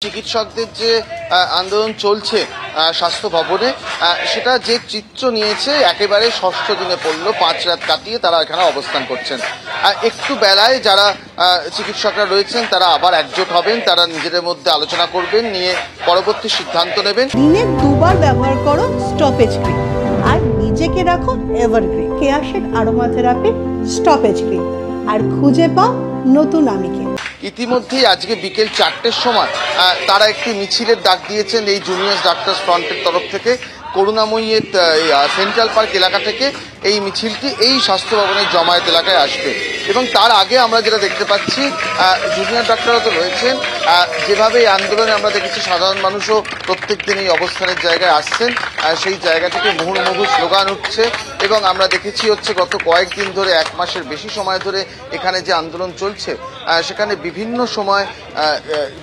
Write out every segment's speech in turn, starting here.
চিকিৎসকদের যে আন্দোলন চলছে স্বাস্থ্য ভবনে, সেটা যে চিত্র নিয়েছে একেবারে ষষ্ঠ দিনে পড়লো। 5 রাত কাটিয়ে তারা এখানে অবস্থান করছেন। একটু বেলায় যারা চিকিৎসকরা রয়েছেন তারা আবার একজোট হবেন, তারা নিজেদের মধ্যে আলোচনা করবেন, নিয়ে পরবর্তী সিদ্ধান্ত নেবেন। দিনে 2 বার ব্যবহার করো স্টপেজ ক্রিম আর নিজেকে রাখো evergreen কেয়াশেড aroma therapy stoppage cream, আর খুঁজে পাও নতুন আমিকে। ইতিমধ্যেই আজকে বিকেল 4টের সময় তারা একটি মিছিলের ডাক দিয়েছেন এই জুনিয়র ডাক্তার্স ফ্রন্টের তরফ থেকে। করুণাময়ীর সেন্ট্রাল পার্ক এলাকা থেকে এই মিছিলটি এই স্বাস্থ্য ভবনের জমায়েত এলাকায় আসবে। এবং তার আগে আমরা যেটা দেখতে পাচ্ছি, জুনিয়র ডাক্তাররা তো রয়েছেন, যেভাবে এই আন্দোলনে আমরা দেখেছি সাধারণ মানুষও প্রত্যেক দিন এই অবস্থানের জায়গায় আসছেন, সেই জায়গা থেকে মুহুর্মুহু স্লোগান উঠছে। এবং আমরা দেখেছি হচ্ছে গত কয়েকদিন ধরে, 1 মাসের বেশি সময় ধরে এখানে যে আন্দোলন চলছে, সেখানে বিভিন্ন সময়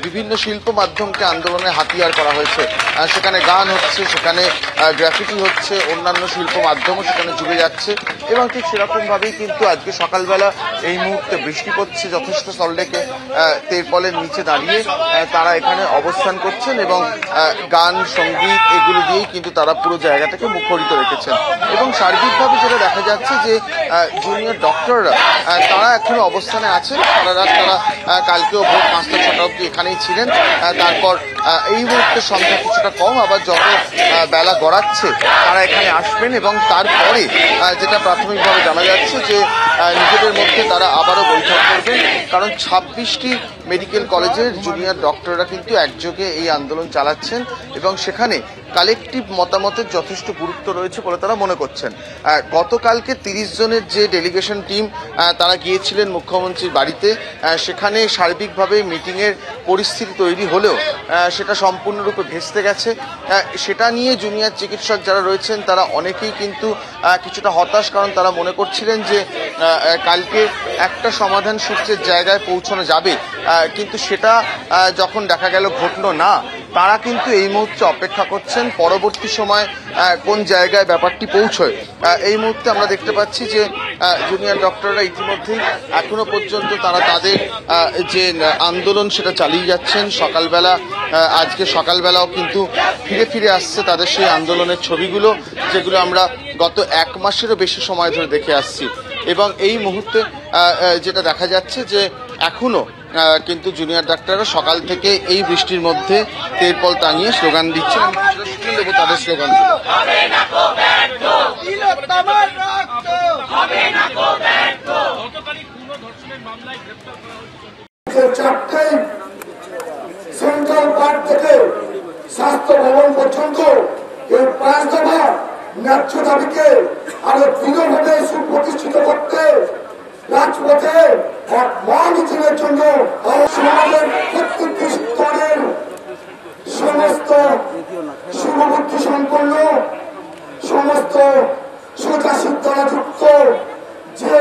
বিভিন্ন শিল্প মাধ্যমকে আন্দোলনে হাতিয়ার করা হয়েছে। সেখানে গান হচ্ছে, সেখানে গ্রাফিটি হচ্ছে, অন্যান্য শিল্প মাধ্যমও সেখানে জুড়ে যাচ্ছে। এবং ঠিক সেরকমভাবেই কিন্তু আজকে সকালবেলা এই মুহূর্তে বৃষ্টি পড়ছে যথেষ্ট সল্টলেকে, তেরপলের নিচে দাঁড়িয়ে তারা এখানে অবস্থান করছেন এবং গান সঙ্গীত এগুলো দিয়েই কিন্তু তারা পুরো জায়গাটাকে মুখরিত রেখেছেন। এবং সার্বিকভাবে যেটা দেখা যাচ্ছে যে জুনিয়র ডক্টররা তারা এখনো অবস্থানে আছেন। সারা রাত তারা কালকেও ভোর 5টা 6টা অবধি এখানেই ছিলেন। তারপর এই মুহূর্তে সংখ্যা কিছুটা কম, আবার যত বেলা গড়াচ্ছে তারা এখানে আসবেন। এবং তারপরে যেটা প্রাথমিকভাবে জানা যাচ্ছে যে নিজেদের মধ্যে তারা আবারও বৈঠক করবেন, কারণ 26টি মেডিকেল কলেজের জুনিয়র ডক্টররা কিন্তু একযোগে এই আন্দোলন চালাচ্ছেন এবং সেখানে কালেকটিভ মতামতের যথেষ্ট গুরুত্ব রয়েছে বলে তারা মনে করছেন। গতকালকে 30 জনের যে ডেলিগেশন টিম তারা গিয়েছিলেন মুখ্যমন্ত্রীর বাড়িতে, সেখানে সার্বিকভাবে মিটিংয়ের পরিস্থিতি তৈরি হলেও সেটা সম্পূর্ণরূপে ভেস্তে গেছে। সেটা নিয়ে জুনিয়র চিকিৎসক যারা রয়েছেন তারা অনেকেই কিন্তু কিছুটা হতাশ, কারণ তারা মনে করছিলেন যে কালকে একটা সমাধান সূত্রের জায়গায় পৌঁছানো যাবে, কিন্তু সেটা যখন দেখা গেল ঘটল না। তারা কিন্তু এই মুহূর্তে অপেক্ষা করছেন পরবর্তী সময় কোন জায়গায় ব্যাপারটি পৌঁছয়। এই মুহূর্তে আমরা দেখতে পাচ্ছি যে জুনিয়র ডক্টররা ইতিমধ্যেই এখনো পর্যন্ত তারা তাদের যে আন্দোলন সেটা চালিয়ে যাচ্ছেন। সকালবেলা আজকে সকালবেলাও কিন্তু ফিরে ফিরে আসছে তাদের সেই আন্দোলনের ছবিগুলো, যেগুলো আমরা গত 1 মাসেরও বেশি সময় ধরে দেখে আসছি। এবং এই মুহূর্তে যেটা দেখা যাচ্ছে যে এখনো কিন্তু জুনিয়র ডাক্তাররা সকাল থেকে এই বৃষ্টির মধ্যে তেরপল টাঙিয়ে স্লোগান দিচ্ছেন। দেবো তাদের স্লোগান। সেন্ট্রাল পার্ক থেকে স্বাস্থ্য ভবন পর্যন্ত এই 5 দফা ন্যায্য দাবিকে আরো দৃঢ়ভাবে সুপ্রতিষ্ঠিত করতে রাজপথে এক মহামিছিলের জন্য সমাজের প্রত্যেকটি স্তরের সমস্ত শুভবুদ্ধি সম্পন্ন, সমস্ত সোজাসিদ্ধারা যুক্ত যে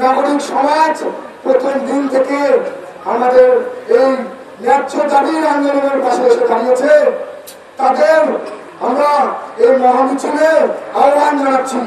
নাগরিক সমাজ প্রথম দিন থেকে আমাদের এই ন্যায্য দাবির আন্দোলনের পাশে এসে দাঁড়িয়েছে, তাদের আমরা এই মহামিছিলে আহ্বান জানাচ্ছি।